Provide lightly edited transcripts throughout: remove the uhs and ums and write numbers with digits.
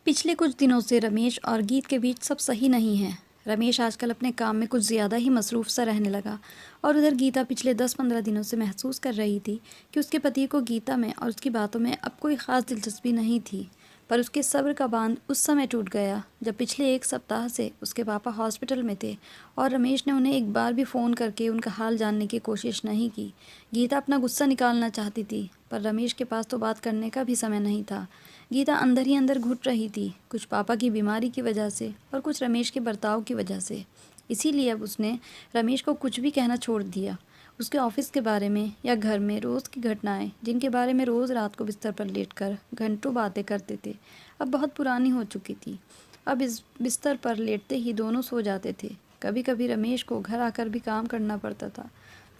पिछले कुछ दिनों से रमेश और गीत के बीच सब सही नहीं है। रमेश आजकल अपने काम में कुछ ज़्यादा ही मसरूफ़ सा रहने लगा और उधर गीता पिछले 10-15 दिनों से महसूस कर रही थी कि उसके पति को गीता में और उसकी बातों में अब कोई ख़ास दिलचस्पी नहीं थी। पर उसके सब्र का बांध उस समय टूट गया जब पिछले 1 सप्ताह से उसके पापा हॉस्पिटल में थे और रमेश ने उन्हें एक बार भी फ़ोन करके उनका हाल जानने की कोशिश नहीं की। गीता अपना गुस्सा निकालना चाहती थी पर रमेश के पास तो बात करने का भी समय नहीं था। गीता अंदर ही अंदर घुट रही थी, कुछ पापा की बीमारी की वजह से और कुछ रमेश के बर्ताव की वजह से। इसीलिए अब उसने रमेश को कुछ भी कहना छोड़ दिया। उसके ऑफिस के बारे में या घर में रोज़ की घटनाएं जिनके बारे में रोज़ रात को बिस्तर पर लेटकर घंटों बातें करते थे, अब बहुत पुरानी हो चुकी थी। अब इस बिस्तर पर लेटते ही दोनों सो जाते थे। कभी कभी रमेश को घर आकर भी काम करना पड़ता था।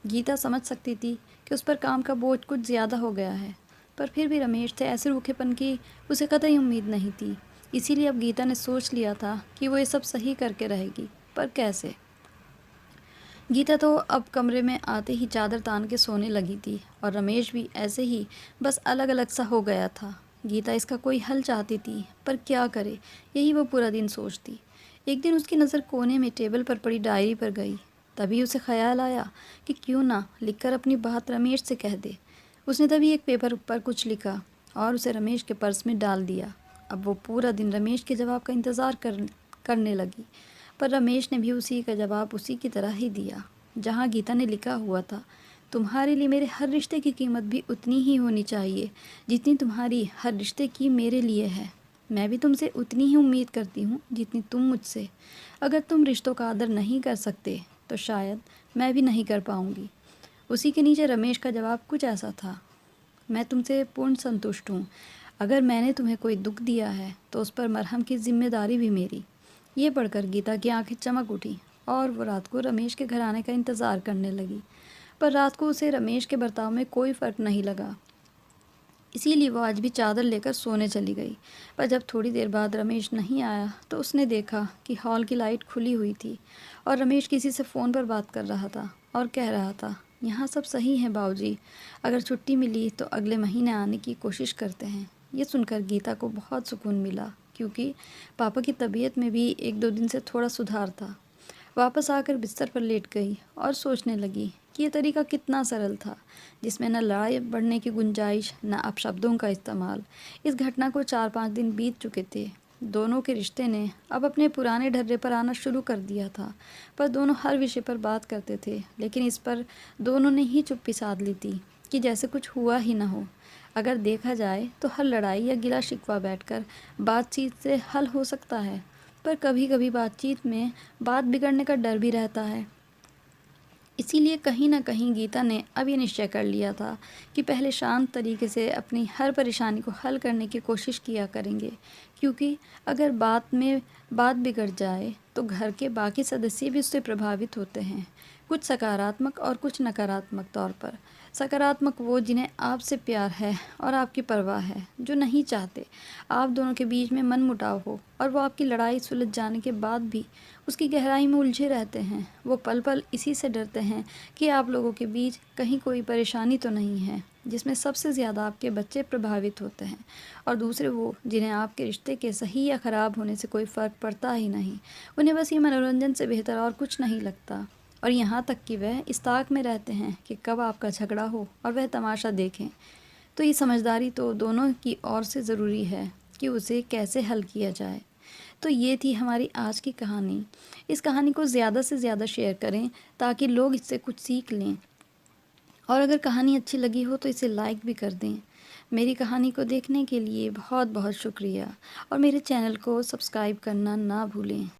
गीता समझ सकती थी कि उस पर काम का बोझ कुछ ज़्यादा हो गया है, पर फिर भी रमेश से ऐसे रूखेपन की उसे कतई उम्मीद नहीं थी। इसीलिए अब गीता ने सोच लिया था कि वो ये सब सही करके रहेगी, पर कैसे। गीता तो अब कमरे में आते ही चादर तान के सोने लगी थी और रमेश भी ऐसे ही बस अलग अलग सा हो गया था। गीता इसका कोई हल चाहती थी, पर क्या करे, यही वो पूरा दिन सोचती। एक दिन उसकी नज़र कोने में टेबल पर पड़ी डायरी पर गई। तभी उसे ख्याल आया कि क्यों ना लिखकर अपनी बात रमेश से कह दे। उसने तभी एक पेपर पर कुछ लिखा और उसे रमेश के पर्स में डाल दिया। अब वो पूरा दिन रमेश के जवाब का इंतज़ार करने लगी, पर रमेश ने भी उसी का जवाब उसी की तरह ही दिया, जहाँ गीता ने लिखा हुआ था, तुम्हारे लिए मेरे हर रिश्ते की कीमत भी उतनी ही होनी चाहिए जितनी तुम्हारी हर रिश्ते की मेरे लिए है। मैं भी तुमसे उतनी ही उम्मीद करती हूँ जितनी तुम मुझसे। अगर तुम रिश्तों का आदर नहीं कर सकते तो शायद मैं भी नहीं कर पाऊँगी। उसी के नीचे रमेश का जवाब कुछ ऐसा था, मैं तुमसे पूर्ण संतुष्ट हूँ। अगर मैंने तुम्हें कोई दुख दिया है तो उस पर मरहम की जिम्मेदारी भी मेरी। ये पढ़कर गीता की आंखें चमक उठी और वो रात को रमेश के घर आने का इंतज़ार करने लगी। पर रात को उसे रमेश के बर्ताव में कोई फ़र्क नहीं लगा, इसीलिए वो आज भी चादर लेकर सोने चली गई। पर जब थोड़ी देर बाद रमेश नहीं आया तो उसने देखा कि हॉल की लाइट खुली हुई थी और रमेश किसी से फ़ोन पर बात कर रहा था और कह रहा था, यहाँ सब सही है बाबूजी, अगर छुट्टी मिली तो अगले महीने आने की कोशिश करते हैं। ये सुनकर गीता को बहुत सुकून मिला, क्योंकि पापा की तबीयत में भी 1-2 दिन से थोड़ा सुधार था। वापस आकर बिस्तर पर लेट गई और सोचने लगी कि ये तरीका कितना सरल था, जिसमें न लड़ाई बढ़ने की गुंजाइश न अपशब्दों का इस्तेमाल। इस घटना को 4-5 दिन बीत चुके थे। दोनों के रिश्ते ने अब अपने पुराने ढर्रे पर आना शुरू कर दिया था, पर दोनों हर विषय पर बात करते थे, लेकिन इस पर दोनों ने ही चुप्पी साध ली थी कि जैसे कुछ हुआ ही ना हो। अगर देखा जाए तो हर लड़ाई या गिला शिकवा बैठकर बातचीत से हल हो सकता है, पर कभी कभी बातचीत में बात बिगड़ने का डर भी रहता है। इसीलिए कहीं न कहीं गीता ने अब ये निश्चय कर लिया था कि पहले शांत तरीके से अपनी हर परेशानी को हल करने की कोशिश किया करेंगे, क्योंकि अगर बात बिगड़ जाए तो घर के बाकी सदस्य भी उससे प्रभावित होते हैं, कुछ सकारात्मक और कुछ नकारात्मक तौर पर। सकारात्मक वो जिन्हें आपसे प्यार है और आपकी परवाह है, जो नहीं चाहते आप दोनों के बीच में मनमुटाव हो और वो आपकी लड़ाई सुलझ जाने के बाद भी उसकी गहराई में उलझे रहते हैं। वो पल पल इसी से डरते हैं कि आप लोगों के बीच कहीं कोई परेशानी तो नहीं है, जिसमें सबसे ज़्यादा आपके बच्चे प्रभावित होते हैं। और दूसरे वो जिन्हें आपके रिश्ते के सही या ख़राब होने से कोई फ़र्क पड़ता ही नहीं, उन्हें बस ये मनोरंजन से बेहतर और कुछ नहीं लगता। और यहाँ तक कि वह इस ताक में रहते हैं कि कब आपका झगड़ा हो और वह तमाशा देखें। तो ये समझदारी तो दोनों की ओर से ज़रूरी है कि उसे कैसे हल किया जाए। तो ये थी हमारी आज की कहानी। इस कहानी को ज़्यादा से ज़्यादा शेयर करें ताकि लोग इससे कुछ सीख लें, और अगर कहानी अच्छी लगी हो तो इसे लाइक भी कर दें। मेरी कहानी को देखने के लिए बहुत बहुत शुक्रिया और मेरे चैनल को सब्सक्राइब करना ना भूलें।